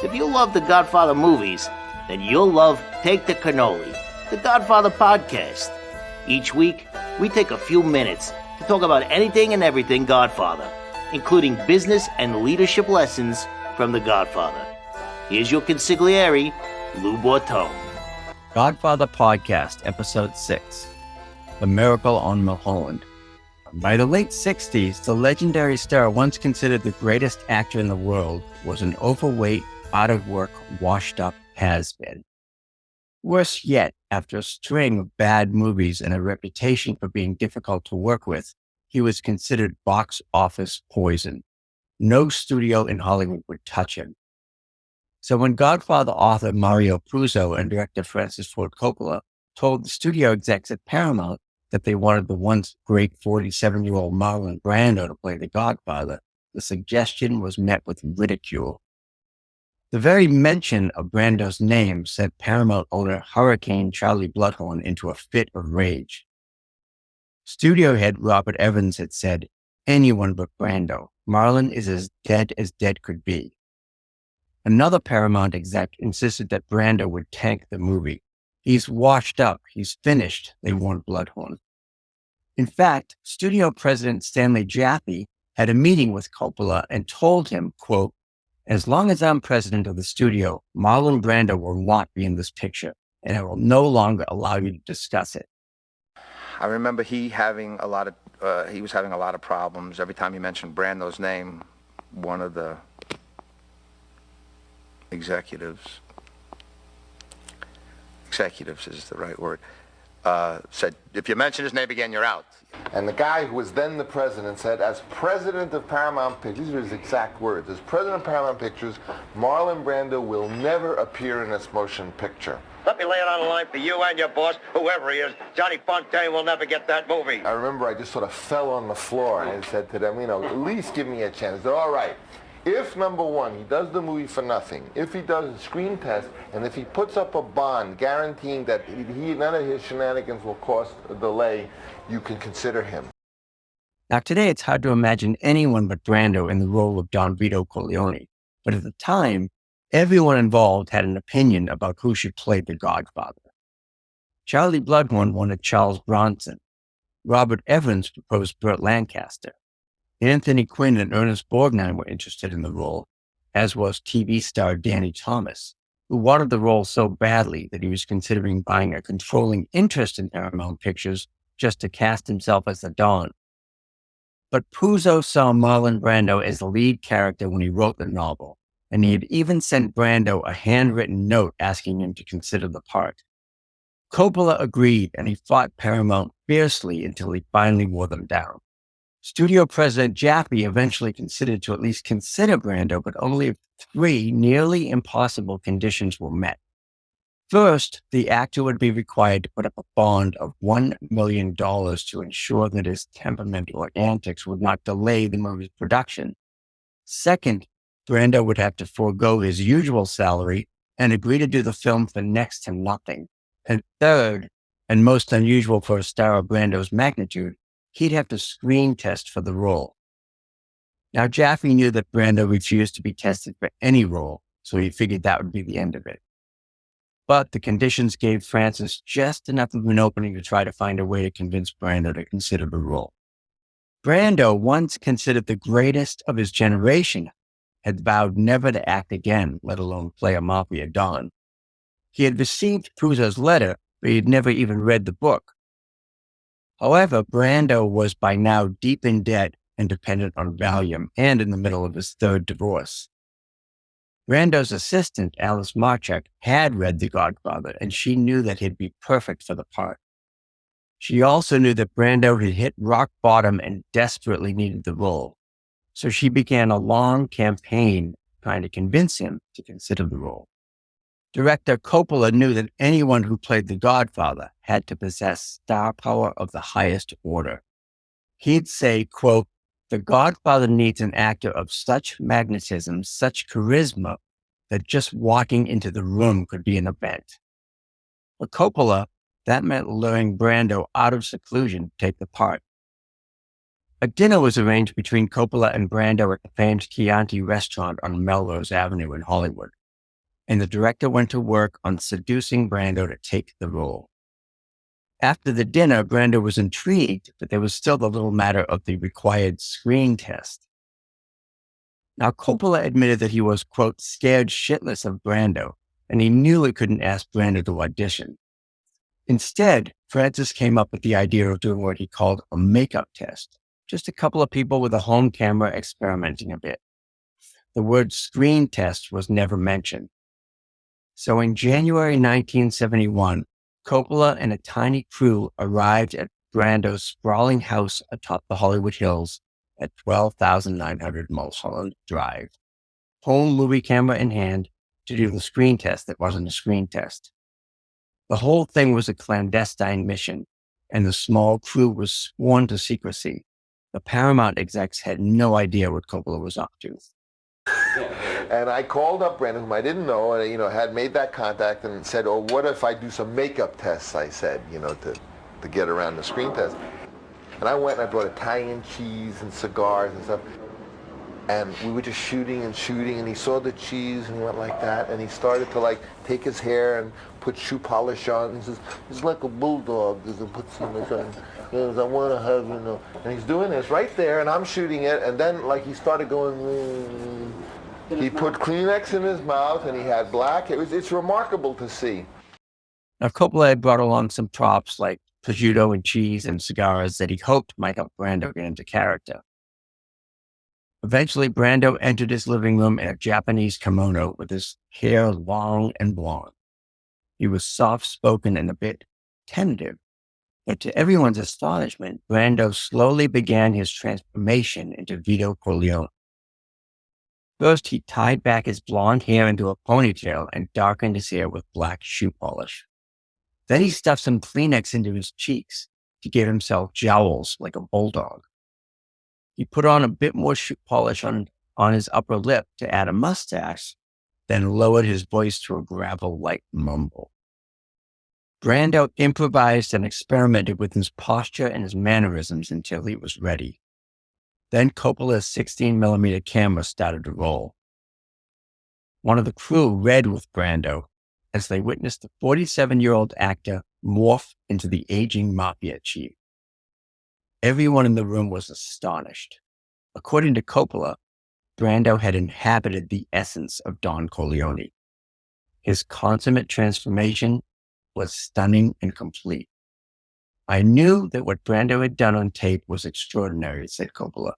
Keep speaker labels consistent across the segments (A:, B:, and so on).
A: If you love the Godfather movies, then you'll love Take the Cannoli, the Godfather podcast. Each week, we take a few minutes to talk about anything and everything Godfather, including business and leadership lessons from the Godfather. Here's your consigliere, Lou Bortone.
B: Godfather Podcast, Episode 6, The Miracle on Mulholland. By the late 60s, the legendary star, once considered the greatest actor in the world, was an overweight, out-of-work, washed-up has-been. Worse yet, after a string of bad movies and a reputation for being difficult to work with, he was considered box office poison. No studio in Hollywood would touch him. So when Godfather author Mario Puzo and director Francis Ford Coppola told the studio execs at Paramount that they wanted the once great 47-year-old Marlon Brando to play the Godfather, the suggestion was met with ridicule. The very mention of Brando's name sent Paramount owner Hurricane Charlie Bloodhorn into a fit of rage. Studio head Robert Evans had said, "Anyone but Brando. Marlon is as dead could be." Another Paramount exec insisted that Brando would tank the movie. "He's washed up. He's finished," they warned Bloodhorn. In fact, studio president Stanley Jaffe had a meeting with Coppola and told him, quote, "As long as I'm president of the studio, Marlon Brando will not be in this picture, and I will no longer allow you to discuss it."
C: I remember he was having a lot of problems. Every time he mentioned Brando's name, one of the executives is the right word, said, "If you mention his name again, you're out."
D: And the guy who was then the president said, "As president of Paramount Pictures," these are his exact words, "as president of Paramount Pictures, Marlon Brando will never appear in this motion picture."
E: Let me lay it on the line for you and your boss, whoever he is. Johnny Fontaine will never get that movie.
D: I remember I just sort of fell on the floor and I said to them, at least give me a chance. They said, "All right. If, number one, he does the movie for nothing, if he does a screen test, and if he puts up a bond guaranteeing that none of his shenanigans will cause a delay, you can consider him."
B: Now today it's hard to imagine anyone but Brando in the role of Don Vito Corleone, but at the time, everyone involved had an opinion about who should play the Godfather. Charlie Bloodhorn wanted Charles Bronson. Robert Evans proposed Burt Lancaster. Anthony Quinn and Ernest Borgnine were interested in the role, as was TV star Danny Thomas, who wanted the role so badly that he was considering buying a controlling interest in Paramount Pictures just to cast himself as the Don. But Puzo saw Marlon Brando as the lead character when he wrote the novel, and he had even sent Brando a handwritten note asking him to consider the part. Coppola agreed, and he fought Paramount fiercely until he finally wore them down. Studio president Jaffe eventually considered to at least consider Brando, but only if 3 nearly impossible conditions were met. First, the actor would be required to put up a bond of $1 million to ensure that his temperament or antics would not delay the movie's production. Second, Brando would have to forego his usual salary and agree to do the film for next to nothing. And third, and most unusual for a star of Brando's magnitude, he'd have to screen test for the role. Now, Jaffe knew that Brando refused to be tested for any role, so he figured that would be the end of it. But the conditions gave Francis just enough of an opening to try to find a way to convince Brando to consider the role. Brando, once considered the greatest of his generation, had vowed never to act again, let alone play a mafia don. He had received Puzo's letter, but he had never even read the book. However, Brando was by now deep in debt and dependent on Valium and in the middle of his 3rd divorce. Brando's assistant, Alice Marchak, had read The Godfather, and she knew that he'd be perfect for the part. She also knew that Brando had hit rock bottom and desperately needed the role. So she began a long campaign trying to convince him to consider the role. Director Coppola knew that anyone who played the Godfather had to possess star power of the highest order. He'd say, quote, "The Godfather needs an actor of such magnetism, such charisma, that just walking into the room could be an event." For Coppola, that meant luring Brando out of seclusion to take the part. A dinner was arranged between Coppola and Brando at the famed Chianti restaurant on Melrose Avenue in Hollywood. and the director went to work on seducing Brando to take the role. After the dinner, Brando was intrigued, but there was still the little matter of the required screen test. Now, Coppola admitted that he was, quote, scared shitless of Brando, and he knew he couldn't ask Brando to audition. Instead, Francis came up with the idea of doing what he called a makeup test, just a couple of people with a home camera experimenting a bit. The word screen test was never mentioned. So in January 1971, Coppola and a tiny crew arrived at Brando's sprawling house atop the Hollywood Hills at 12,900 Mulholland Drive, home movie camera in hand, to do the screen test that wasn't a screen test. The whole thing was a clandestine mission, and the small crew was sworn to secrecy. The Paramount execs had no idea what Coppola was up to.
D: And I called up Brandon, whom I didn't know, and had made that contact, and said, "Oh, what if I do some makeup tests?" I said, to get around the screen test. And I went and I brought Italian cheese and cigars and stuff. And we were just shooting, and he saw the cheese and he went like that, and he started to take his hair and put shoe polish on. And he says, "It's like a bulldog." And puts on his own. I want to have, And he's doing this right there, and I'm shooting it, and then he started going. He put Kleenex in his mouth, and he had black. It's remarkable to see.
B: Now, Coppola had brought along some props like prosciutto and cheese and cigars that he hoped might help Brando get into character. Eventually, Brando entered his living room in a Japanese kimono with his hair long and blonde. He was soft-spoken and a bit tentative, but to everyone's astonishment, Brando slowly began his transformation into Vito Corleone. First, he tied back his blonde hair into a ponytail and darkened his hair with black shoe polish. Then he stuffed some Kleenex into his cheeks to give himself jowls like a bulldog. He put on a bit more shoe polish on his upper lip to add a mustache, then lowered his voice to a gravel-like mumble. Brando improvised and experimented with his posture and his mannerisms until he was ready. Then Coppola's 16mm camera started to roll. One of the crew read with Brando as they witnessed the 47-year-old actor morph into the aging mafia chief. Everyone in the room was astonished. According to Coppola, Brando had inhabited the essence of Don Corleone. His consummate transformation was stunning and complete. "I knew that what Brando had done on tape was extraordinary," said Coppola.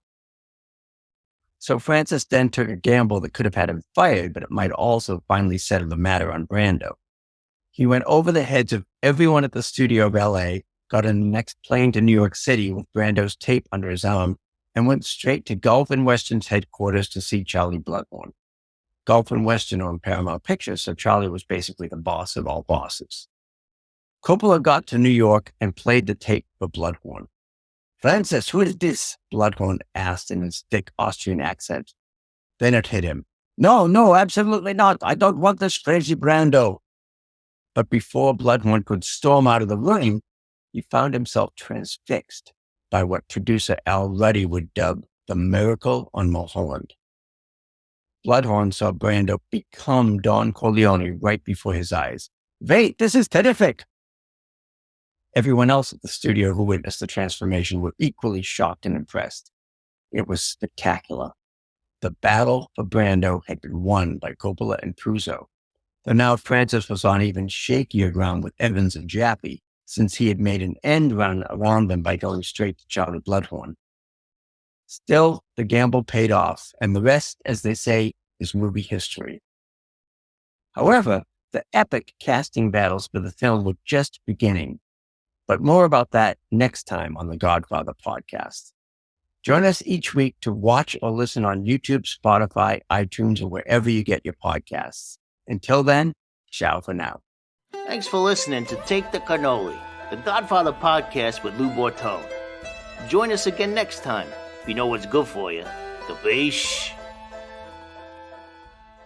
B: So Francis then took a gamble that could have had him fired, but it might also finally settle the matter on Brando. He went over the heads of everyone at the studio of LA, got on the next plane to New York City with Brando's tape under his arm, and went straight to Gulf and Western's headquarters to see Charlie Bloodhorn. Gulf and Western owned Paramount Pictures, so Charlie was basically the boss of all bosses. Coppola got to New York and played the tape for Bloodhorn. "Francis, who is this?" Bloodhorn asked in his thick Austrian accent. Then it hit him. No, absolutely not. I don't want this crazy Brando." But before Bloodhorn could storm out of the room, he found himself transfixed by what producer Al Ruddy would dub the miracle on Mulholland. Bloodhorn saw Brando become Don Corleone right before his eyes. "Wait, this is terrific!" Everyone else at the studio who witnessed the transformation were equally shocked and impressed. It was spectacular. The battle for Brando had been won by Coppola and Puzo. Though now Francis was on even shakier ground with Evans and Jaffe, since he had made an end run around them by going straight to Charlie Bloodhorn. Still, the gamble paid off, and the rest, as they say, is movie history. However, the epic casting battles for the film were just beginning. But more about that next time on the Godfather podcast. Join us each week to watch or listen on YouTube, Spotify, iTunes, or wherever you get your podcasts. Until then, ciao for now.
A: Thanks for listening to Take the Cannoli, the Godfather podcast with Lou Bortone. Join us again next time. If you know what's good for you, the beach.